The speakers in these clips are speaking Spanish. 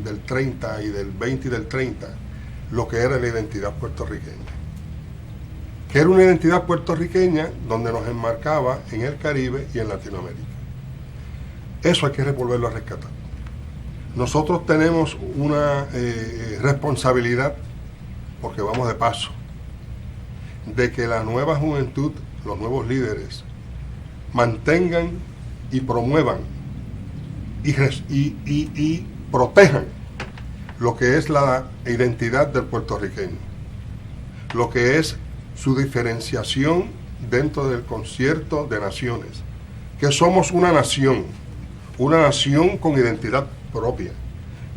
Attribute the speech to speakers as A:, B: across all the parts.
A: del 30 y del 20 y del 30 lo que era la identidad puertorriqueña. Que era una identidad puertorriqueña donde nos enmarcaba en el Caribe y en Latinoamérica. Eso hay que volverlo a rescatar. Nosotros tenemos una responsabilidad, porque vamos de paso, de que la nueva juventud, los nuevos líderes, mantengan y promuevan y protejan lo que es la identidad del puertorriqueño, lo que es su diferenciación dentro del concierto de naciones, que somos una nación con identidad propia,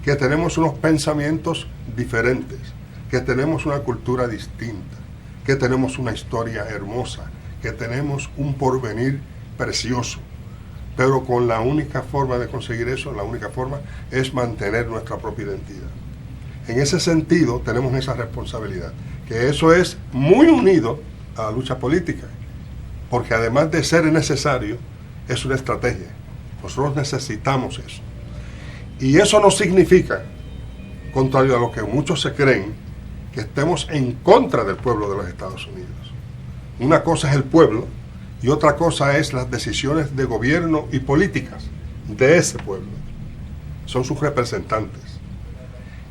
A: que tenemos unos pensamientos diferentes, que tenemos una cultura distinta, que tenemos una historia hermosa, que tenemos un porvenir precioso, pero con la única forma de conseguir eso, la única forma es mantener nuestra propia identidad. En ese sentido tenemos esa responsabilidad, que eso es muy unido a la lucha política, porque además de ser necesario, es una estrategia. Nosotros necesitamos eso. Y eso no significa, contrario a lo que muchos se creen, que estemos en contra del pueblo de los Estados Unidos. Una cosa es el pueblo y otra cosa es las decisiones de gobierno y políticas de ese pueblo. Son sus representantes.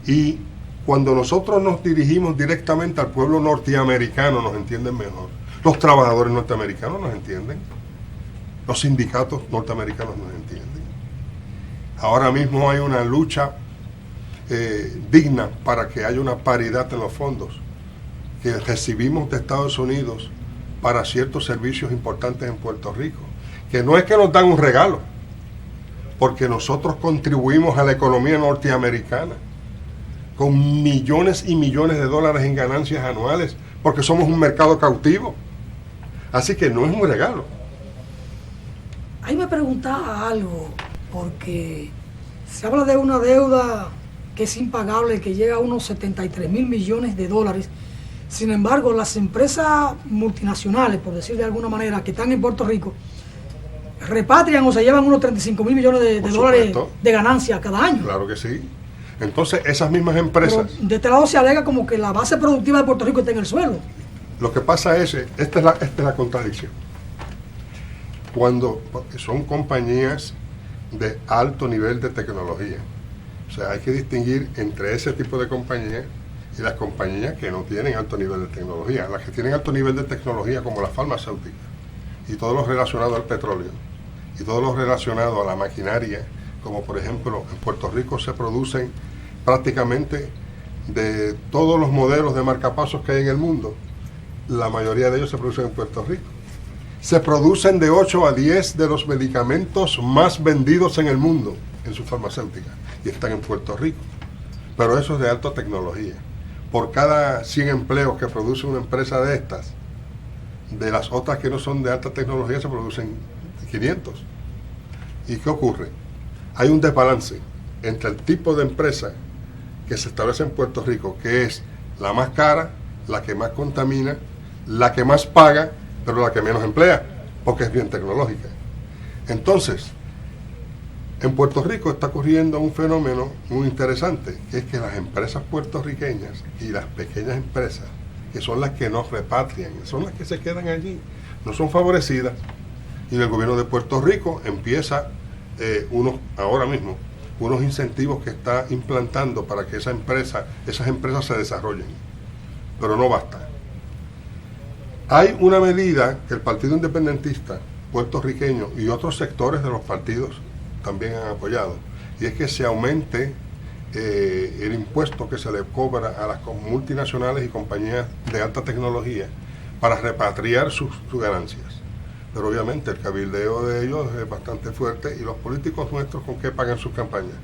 A: Y cuando nosotros nos dirigimos directamente al pueblo norteamericano, nos entienden mejor. Los trabajadores norteamericanos nos entienden. Los sindicatos norteamericanos nos entienden. Ahora mismo hay una lucha digna para que haya una paridad en los fondos que recibimos de Estados Unidos para ciertos servicios importantes en Puerto Rico, que no es que nos dan un regalo, porque nosotros contribuimos a la economía norteamericana con millones y millones de dólares en ganancias anuales, porque somos un mercado cautivo. Así que no es un regalo.
B: Ahí me preguntaba algo, porque se habla de una deuda que es impagable, que llega a unos 73 mil millones de dólares. Sin embargo, las empresas multinacionales, por decir de alguna manera, que están en Puerto Rico, repatrian o se llevan unos 35 mil millones de dólares de ganancia cada año.
A: Claro que sí. Entonces, esas mismas empresas...
B: Pero de este lado se alega como que la base productiva de Puerto Rico está en el suelo.
A: Lo que pasa es, esta es la contradicción. Porque son compañías de alto nivel de tecnología. O sea, hay que distinguir entre ese tipo de compañías y las compañías que no tienen alto nivel de tecnología. Las que tienen alto nivel de tecnología, como las farmacéuticas, y todo lo relacionado al petróleo, y todo lo relacionado a la maquinaria, como por ejemplo en Puerto Rico se producen prácticamente de todos los modelos de marcapasos que hay en el mundo, la mayoría de ellos se producen en Puerto Rico. Se producen de 8 a 10 de los medicamentos más vendidos en el mundo en sus farmacéuticas y están en Puerto Rico. Pero eso es de alta tecnología. Por cada 100 empleos que produce una empresa de estas, de las otras que no son de alta tecnología se producen 500. ¿Y qué ocurre? Hay un desbalance entre el tipo de empresa que se establece en Puerto Rico, que es la más cara, la que más contamina, la que más paga, pero la que menos emplea, porque es bien tecnológica. Entonces, en Puerto Rico está ocurriendo un fenómeno muy interesante, que es que las empresas puertorriqueñas y las pequeñas empresas, que son las que nos repatrian, son las que se quedan allí, no son favorecidas, y el gobierno de Puerto Rico empieza ahora mismo, unos incentivos que está implantando para que esas empresas se desarrollen, pero no basta. Hay una medida que el Partido Independentista puertorriqueño y otros sectores de los partidos también han apoyado, y es que se aumente el impuesto que se le cobra a las multinacionales y compañías de alta tecnología para repatriar sus ganancias. Pero obviamente el cabildeo de ellos es bastante fuerte, y los políticos nuestros, ¿con qué pagan sus campañas?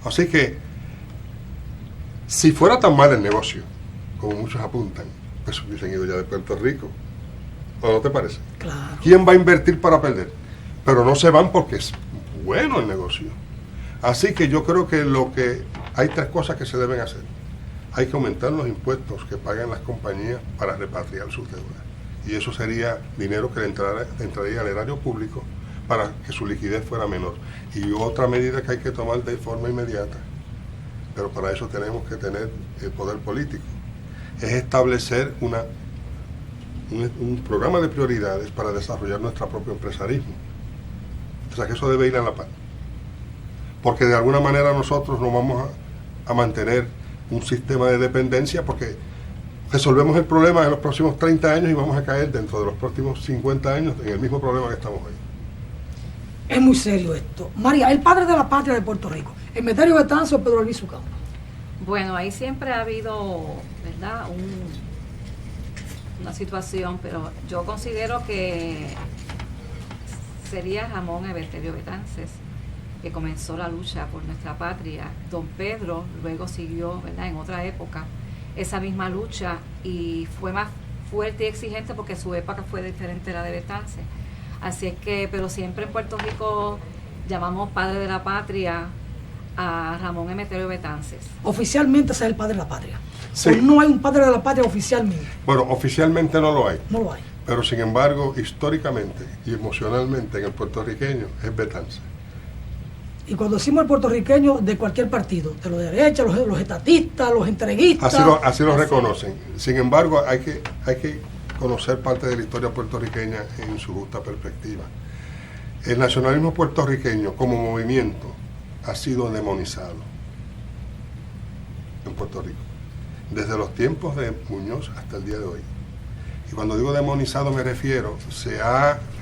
A: Así que, si fuera tan mal el negocio, como muchos apuntan, pues hubiesen ido ya de Puerto Rico. ¿O no te parece?
B: Claro.
A: ¿Quién va a invertir para perder? Pero no se van porque es bueno el negocio. Así que yo creo que hay tres cosas que se deben hacer. Hay que aumentar los impuestos que pagan las compañías para repatriar sus deudas. Y eso sería dinero que entraría al erario público para que su liquidez fuera menor. Y otra medida que hay que tomar de forma inmediata, pero para eso tenemos que tener el poder político, es establecer un programa de prioridades para desarrollar nuestro propio empresarismo. O sea que eso debe ir a la par. Porque de alguna manera nosotros no vamos a mantener un sistema de dependencia, porque resolvemos el problema en los próximos 30 años y vamos a caer dentro de los próximos 50 años en el mismo problema que estamos hoy.
B: Es muy serio esto. María, el padre de la patria de Puerto Rico, ¿Emeterio Betances o Pedro Albizu Campos?
C: Bueno, ahí siempre ha habido, ¿verdad?, una situación, pero yo considero que sería Ramón Emeterio Betances, que comenzó la lucha por nuestra patria. Don Pedro luego siguió, ¿verdad?, en otra época esa misma lucha y fue más fuerte y exigente porque su época fue diferente a la de Betances. Así es que, pero siempre en Puerto Rico llamamos padre de la patria a Ramón Emeterio Betances.
B: Oficialmente ese es el padre de la patria.
A: Sí.
B: ¿O no hay un padre de la patria oficialmente?
A: Bueno, oficialmente no lo hay.
B: No lo hay.
A: Pero sin embargo, históricamente y emocionalmente en el puertorriqueño es Betances.
B: Y cuando decimos el puertorriqueño, de cualquier partido, de los de derecha, los estatistas, los entreguistas.
A: Así lo reconocen. Sin embargo, hay que conocer parte de la historia puertorriqueña en su justa perspectiva. El nacionalismo puertorriqueño como movimiento ha sido demonizado en Puerto Rico, desde los tiempos de Muñoz hasta el día de hoy. Y cuando digo demonizado me refiero,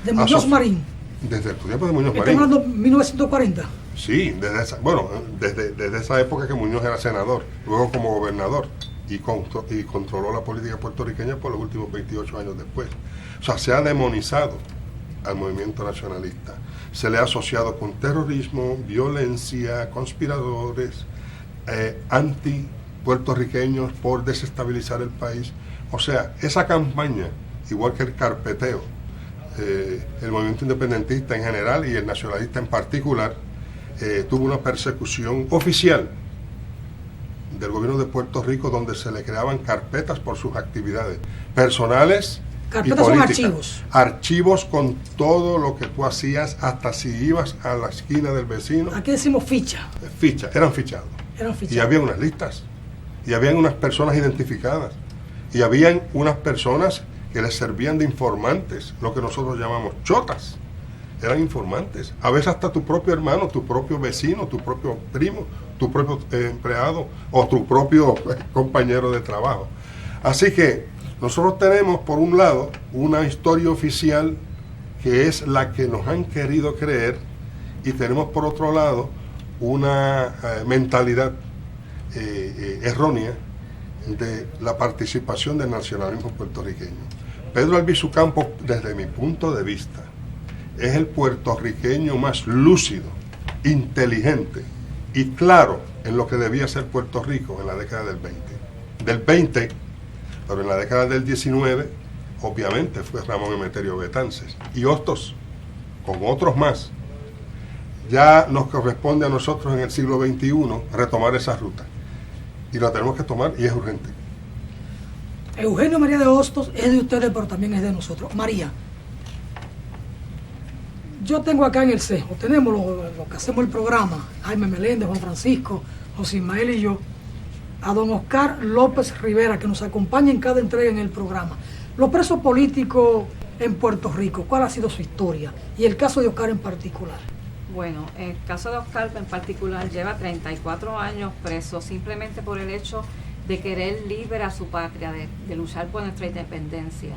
B: de Muñoz Marín.
A: Desde el tiempo de Muñoz Marín.
B: Estamos hablando de 1940.
A: Sí, desde esa época que Muñoz era senador, luego como gobernador, y controló la política puertorriqueña por los últimos 28 años después. O sea, se ha demonizado al movimiento nacionalista. Se le ha asociado con terrorismo, violencia, conspiradores, anti-puertorriqueños por desestabilizar el país. O sea, esa campaña, igual que el carpeteo, el movimiento independentista en general y el nacionalista en particular, tuvo una persecución oficial del gobierno de Puerto Rico, donde se le creaban carpetas por sus actividades personales.
B: Carpetas son archivos.
A: Archivos con todo lo que tú hacías, hasta si ibas a la esquina del vecino.
B: Aquí decimos ficha.
A: Eran fichados. Y había unas listas. Y habían unas personas identificadas. Y habían unas personas que les servían de informantes, lo que nosotros llamamos chotas. Eran informantes. A veces hasta tu propio hermano, tu propio vecino, tu propio primo, tu propio empleado o tu propio compañero de trabajo. Así que nosotros tenemos, por un lado, una historia oficial que es la que nos han querido creer, y tenemos, por otro lado, una mentalidad errónea de la participación del nacionalismo puertorriqueño. Pedro Albizu Campos, desde mi punto de vista, es el puertorriqueño más lúcido, inteligente y claro en lo que debía ser Puerto Rico en la década del 20, pero en la década del 19, obviamente fue Ramón Emeterio Betances y Hostos, con otros más. Ya nos corresponde a nosotros en el siglo XXI retomar esa ruta, y la tenemos que tomar, y es urgente.
B: Eugenio María de Hostos es de ustedes, pero también es de nosotros. María, yo tengo acá en el CEJO, tenemos lo que hacemos el programa, Jaime Meléndez, Juan Francisco, José Ismael y yo, a don Oscar López Rivera, que nos acompaña en cada entrega en el programa. Los presos políticos en Puerto Rico, ¿cuál ha sido su historia? Y el caso de Oscar en particular.
C: Bueno, el caso de Oscar en particular lleva 34 años preso simplemente por el hecho de querer liberar a su patria, de luchar por nuestra independencia.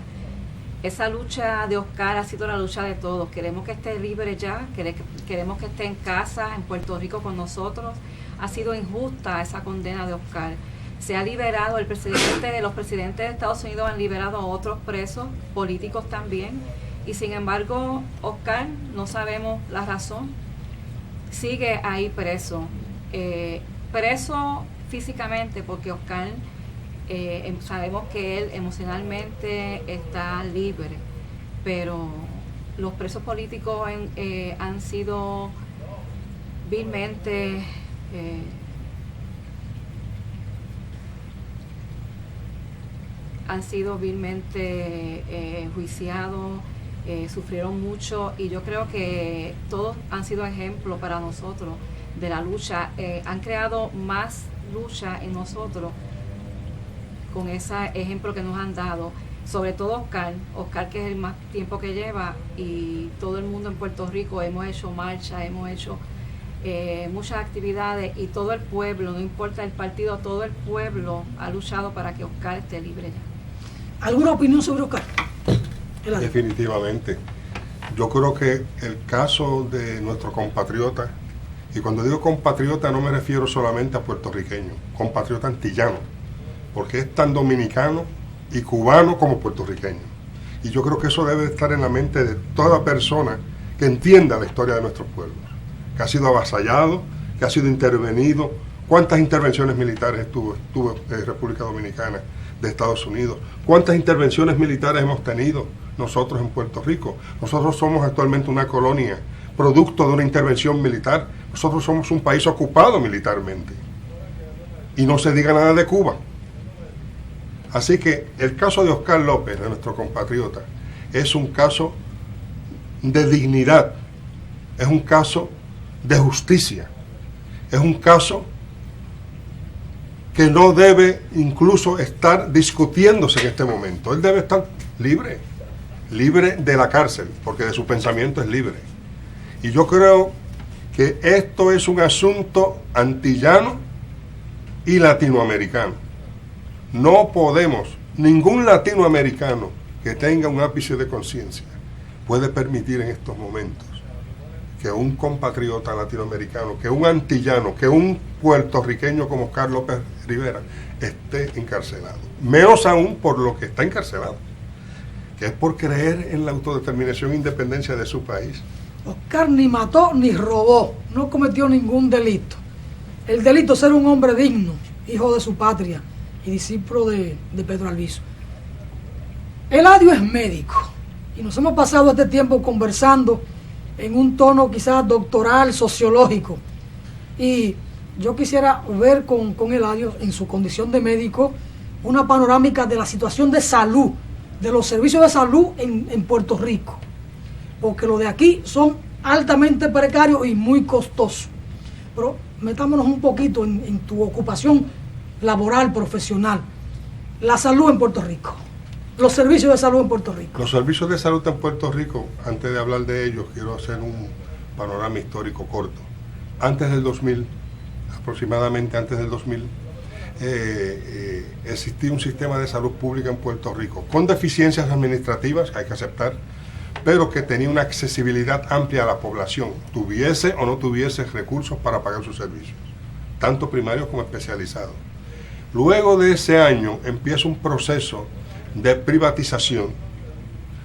C: Esa lucha de Oscar ha sido la lucha de todos. Queremos que esté libre ya, queremos que esté en casa, en Puerto Rico con nosotros. Ha sido injusta esa condena de Oscar. Se ha liberado, los presidentes de Estados Unidos han liberado a otros presos, políticos también, y sin embargo Oscar, no sabemos la razón, sigue ahí preso. Preso físicamente porque Oscar, sabemos que él emocionalmente está libre, pero los presos políticos han sido vilmente juiciados, sufrieron mucho, y yo creo que todos han sido ejemplos para nosotros de la lucha. Han creado más lucha en nosotros con ese ejemplo que nos han dado, sobre todo Oscar, que es el más tiempo que lleva, y todo el mundo en Puerto Rico. Hemos hecho marcha, hemos hecho muchas actividades, y todo el pueblo, no importa el partido, todo el pueblo ha luchado para que Oscar esté libre ya.
B: ¿Alguna opinión sobre Oscar?
A: Definitivamente. Yo creo que el caso de nuestro compatriota, y cuando digo compatriota no me refiero solamente a puertorriqueño, compatriota antillano, porque es tan dominicano y cubano como puertorriqueño. Y yo creo que eso debe estar en la mente de toda persona que entienda la historia de nuestros pueblos, que ha sido avasallado, que ha sido intervenido. ¿Cuántas intervenciones militares tuvo República Dominicana de Estados Unidos? ¿Cuántas intervenciones militares hemos tenido nosotros en Puerto Rico? Nosotros somos actualmente una colonia, producto de una intervención militar. Nosotros somos un país ocupado militarmente. Y no se diga nada de Cuba. Así que el caso de Oscar López, de nuestro compatriota, es un caso de dignidad, es un caso de justicia, es un caso que no debe incluso estar discutiéndose en este momento. Él debe estar libre de la cárcel, porque de su pensamiento es libre. Y yo creo que esto es un asunto antillano y latinoamericano. No podemos, ningún latinoamericano que tenga un ápice de conciencia puede permitir en estos momentos que un compatriota latinoamericano, que un antillano, que un puertorriqueño como Oscar López Rivera esté encarcelado. Menos aún por lo que está encarcelado, que es por creer en la autodeterminación e independencia de su país.
B: Oscar ni mató ni robó, no cometió ningún delito. El delito es ser un hombre digno, hijo de su patria y discípulo de Pedro Albizu. Eladio es médico y nos hemos pasado este tiempo conversando en un tono quizás doctoral, sociológico, y yo quisiera ver con Eladio, en su condición de médico, una panorámica de la situación de salud, de los servicios de salud en Puerto Rico, porque los de aquí son altamente precarios y muy costosos. Pero metámonos un poquito en tu ocupación laboral, profesional. La salud en Puerto Rico, los servicios de salud en Puerto Rico.
A: Los servicios de salud en Puerto Rico, antes de hablar de ellos, quiero hacer un panorama histórico corto. Antes del 2000, aproximadamente antes del 2000, existía un sistema de salud pública en Puerto Rico, con deficiencias administrativas, que hay que aceptar, pero que tenía una accesibilidad amplia a la población, tuviese o no tuviese recursos para pagar sus servicios, tanto primarios como especializados. Luego de ese año empieza un proceso de privatización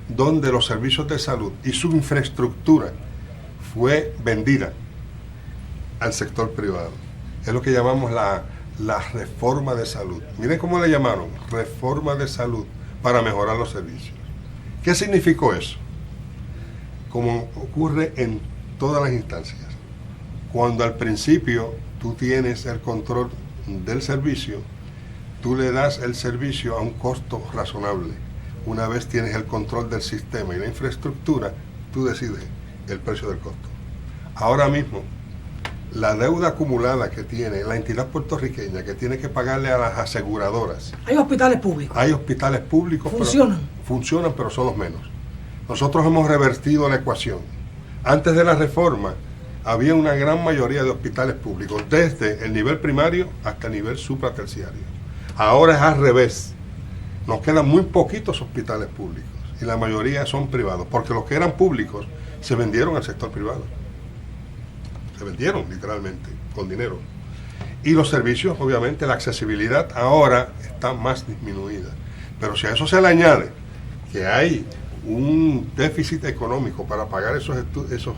A: donde los servicios de salud y su infraestructura fue vendida al sector privado. Es lo que llamamos la reforma de salud. Miren cómo le llamaron, reforma de salud, para mejorar los servicios. ¿Qué significó eso? Como ocurre en todas las instancias, cuando al principio tú tienes el control del servicio, tú le das el servicio a un costo razonable. Una vez tienes el control del sistema y la infraestructura, tú decides el precio del costo. Ahora mismo, la deuda acumulada que tiene la entidad puertorriqueña, que tiene que pagarle a las aseguradoras.
B: Hay hospitales públicos.
A: Hay hospitales públicos. Funcionan, pero son los menos. Nosotros hemos revertido la ecuación. Antes de la reforma, había una gran mayoría de hospitales públicos, desde el nivel primario hasta el nivel supraterciario. Ahora es al revés. Nos quedan muy poquitos hospitales públicos y la mayoría son privados, porque los que eran públicos se vendieron al sector privado. Se vendieron literalmente con dinero. Y los servicios, obviamente, la accesibilidad ahora está más disminuida. Pero si a eso se le añade que hay un déficit económico para pagar esos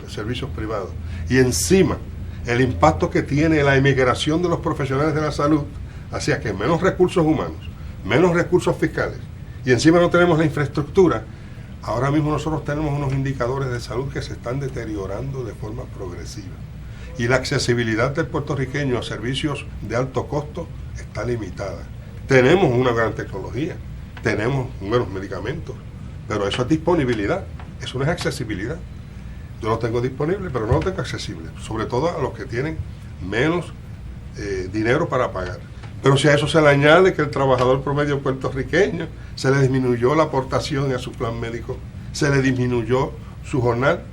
A: servicios privados, y encima el impacto que tiene la emigración de los profesionales de la salud hacia que menos recursos humanos, menos recursos fiscales, y encima no tenemos la infraestructura, ahora mismo nosotros tenemos unos indicadores de salud que se están deteriorando de forma progresiva. Y la accesibilidad del puertorriqueño a servicios de alto costo está limitada. Tenemos una gran tecnología, tenemos buenos medicamentos, pero eso es disponibilidad. Eso no es accesibilidad. Yo lo tengo disponible, pero no lo tengo accesible, sobre todo a los que tienen menos dinero para pagar. Pero si a eso se le añade que el trabajador promedio puertorriqueño se le disminuyó la aportación a su plan médico, se le disminuyó su jornal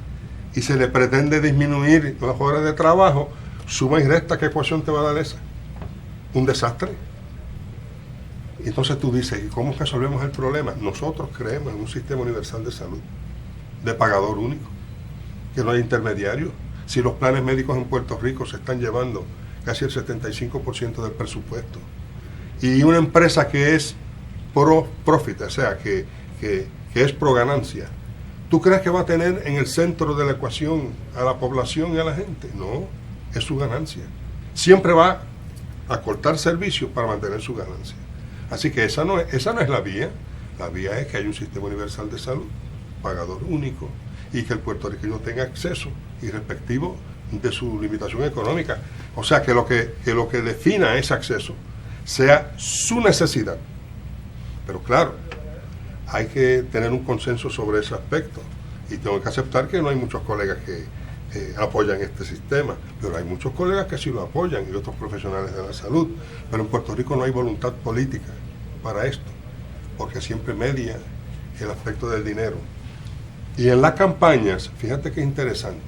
A: y se le pretende disminuir las horas de trabajo, suma y resta, ¿qué ecuación te va a dar esa? Un desastre. Entonces tú dices, ¿y cómo resolvemos el problema? Nosotros creemos en un sistema universal de salud, de pagador único, que no hay intermediarios. Si los planes médicos en Puerto Rico se están llevando casi el 75% del presupuesto, y una empresa que es pro profit, o sea, que es pro ganancia, ¿tú crees que va a tener en el centro de la ecuación a la población y a la gente? No, es su ganancia. Siempre va a cortar servicios para mantener su ganancia. Así que esa no es la vía. La vía es que hay un sistema universal de salud, pagador único, y que el puertorriqueño tenga acceso irrespectivo de su limitación económica. O sea, que lo que defina ese acceso sea su necesidad. Pero claro, hay que tener un consenso sobre ese aspecto. Y tengo que aceptar que no hay muchos colegas que apoyan este sistema, pero hay muchos colegas que sí lo apoyan y otros profesionales de la salud. Pero en Puerto Rico no hay voluntad política para esto, porque siempre media el aspecto del dinero. Y en las campañas, fíjate qué interesante,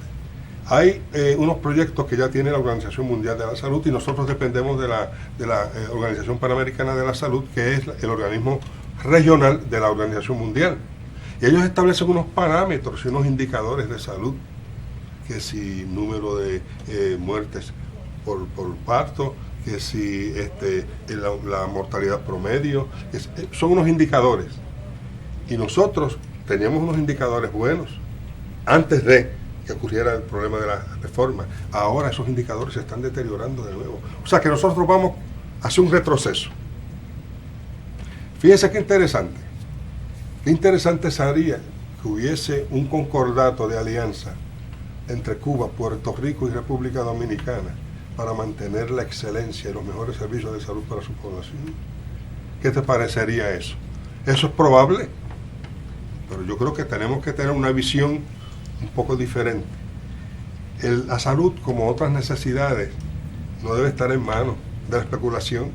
A: hay unos proyectos que ya tiene la Organización Mundial de la Salud y nosotros dependemos de la Organización Panamericana de la Salud, que es el organismo regional de la Organización Mundial. Y ellos establecen unos parámetros y unos indicadores de salud, que si número de muertes por parto, que si la mortalidad promedio, son unos indicadores. Y nosotros teníamos unos indicadores buenos antes de que ocurriera el problema de la reforma. Ahora esos indicadores se están deteriorando de nuevo. O sea que nosotros vamos hacia un retroceso. Fíjense qué interesante. Qué interesante sería que hubiese un concordato de alianza entre Cuba, Puerto Rico y República Dominicana para mantener la excelencia y los mejores servicios de salud para su población. ¿Qué te parecería eso? ¿Eso es probable? Pero yo creo que tenemos que tener una visión un poco diferente. La salud, como otras necesidades, no debe estar en manos de la especulación,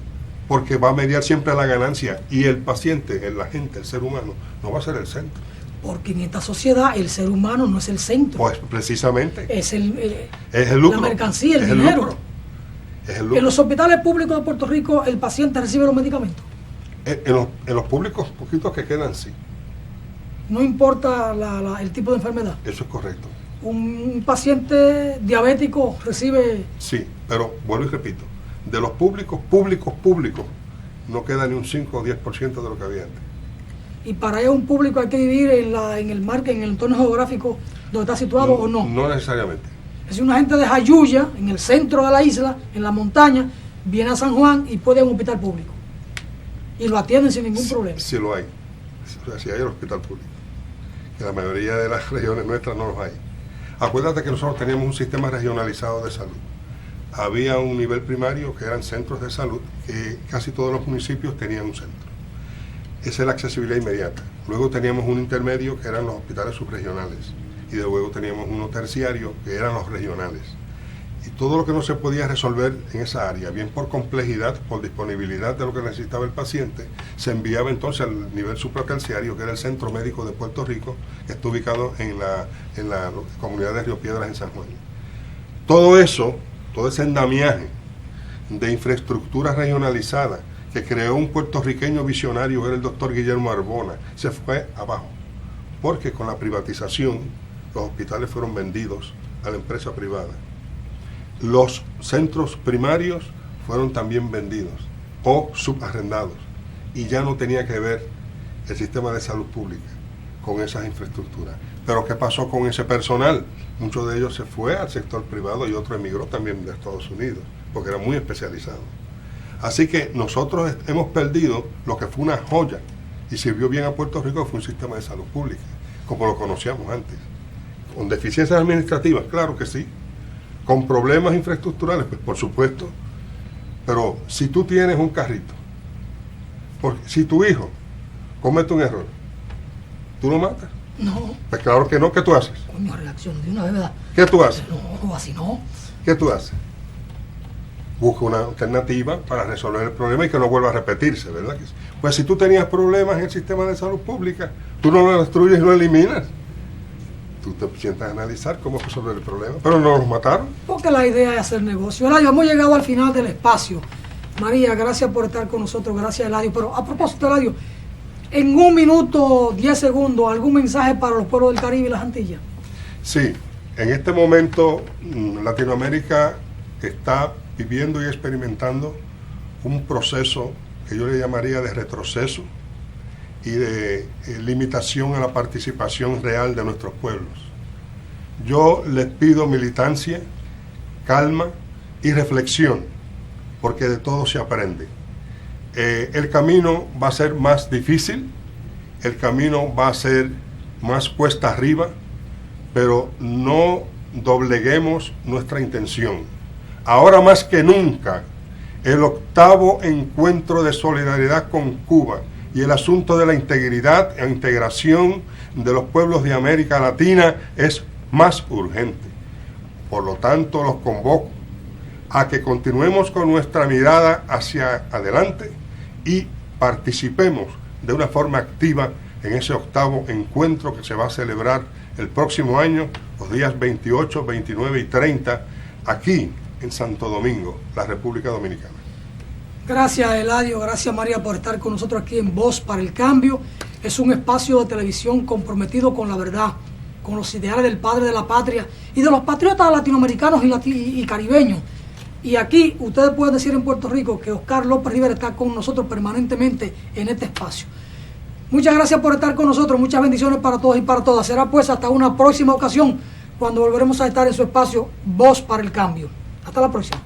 A: porque va a mediar siempre a la ganancia, y el paciente, la gente, el ser humano, no va a ser el centro.
B: Porque en esta sociedad el ser humano no es el centro.
A: Pues precisamente.
B: Es el
A: lucro.
B: La mercancía, el dinero.
A: Es el lucro.
B: En los hospitales públicos de Puerto Rico el paciente recibe los medicamentos.
A: En los públicos, poquitos que quedan, sí.
B: No importa el tipo de enfermedad.
A: Eso es correcto.
B: Un paciente diabético recibe...
A: Sí, pero vuelvo y repito, de los públicos, no queda ni un 5 o 10% de lo que había antes.
B: ¿Y para ello un público hay que vivir en el entorno geográfico donde está situado o no?
A: No necesariamente.
B: Si una gente de Jayuya, en el centro de la isla, en la montaña, viene a San Juan y puede ir a un hospital público. Y lo atienden sin ningún problema.
A: Sí lo hay. O sea, sí hay el hospital público. Que la mayoría de las regiones nuestras no los hay. Acuérdate que nosotros teníamos un sistema regionalizado de salud. Había un nivel primario que eran centros de salud, que casi todos los municipios tenían un centro. Esa es la accesibilidad inmediata. Luego teníamos un intermedio que eran los hospitales subregionales y de luego teníamos uno terciario que eran los regionales. Y todo lo que no se podía resolver en esa área, bien por complejidad, por disponibilidad de lo que necesitaba el paciente, se enviaba entonces al nivel supraterciario, que era el Centro Médico de Puerto Rico, que está ubicado en la comunidad de Río Piedras en San Juan. Todo eso, todo ese andamiaje de infraestructura regionalizada que creó un puertorriqueño visionario, que era el doctor Guillermo Arbona, se fue abajo, porque con la privatización los hospitales fueron vendidos a la empresa privada. Los centros primarios fueron también vendidos o subarrendados, y ya no tenía que ver el sistema de salud pública con esas infraestructuras. Pero ¿qué pasó con ese personal? Muchos de ellos se fue al sector privado y otro emigró también de Estados Unidos, porque era muy especializado. Así que nosotros hemos perdido lo que fue una joya y sirvió bien a Puerto Rico, fue un sistema de salud pública, como lo conocíamos antes. Con deficiencias administrativas, claro que sí. Con problemas infraestructurales, pues por supuesto. Pero si tú tienes un carrito, porque si tu hijo comete un error, ¿tú lo matas?
B: No.
A: Pues claro que no. ¿Qué tú haces?
B: Coño, reacción de una vez, ¿verdad?
A: ¿Qué tú haces?
B: No, así no.
A: ¿Qué tú haces? Busca una alternativa para resolver el problema y que no vuelva a repetirse, ¿verdad? Pues si tú tenías problemas en el sistema de salud pública, tú no lo destruyes y lo eliminas. Tú te sientas a analizar cómo resolver el problema. Pero no los mataron.
B: Porque la idea es hacer negocio. Eladio, hemos llegado al final del espacio. María, gracias por estar con nosotros. Gracias, Eladio. Pero a propósito, Eladio, en 1 minuto, 10 segundos, ¿algún mensaje para los pueblos del Caribe y las Antillas?
A: Sí, en este momento Latinoamérica está viviendo y experimentando un proceso que yo le llamaría de retroceso y de limitación a la participación real de nuestros pueblos. Yo les pido militancia, calma y reflexión, porque de todo se aprende. El camino va a ser más difícil, el camino va a ser más cuesta arriba, pero no dobleguemos nuestra intención. Ahora más que nunca, el 8º encuentro de solidaridad con Cuba y el asunto de la integridad e integración de los pueblos de América Latina es más urgente. Por lo tanto, los convoco a que continuemos con nuestra mirada hacia adelante y participemos de una forma activa en ese 8º encuentro que se va a celebrar el próximo año, los días 28, 29 y 30, aquí en Santo Domingo, la República Dominicana.
B: Gracias, Eladio, gracias, María, por estar con nosotros aquí en Voz para el Cambio. Es un espacio de televisión comprometido con la verdad, con los ideales del padre de la patria y de los patriotas latinoamericanos y caribeños. Y aquí ustedes pueden decir en Puerto Rico que Oscar López Rivera está con nosotros permanentemente en este espacio. Muchas gracias por estar con nosotros, muchas bendiciones para todos y para todas. Será pues hasta una próxima ocasión cuando volveremos a estar en su espacio Voz para el Cambio. Hasta la próxima.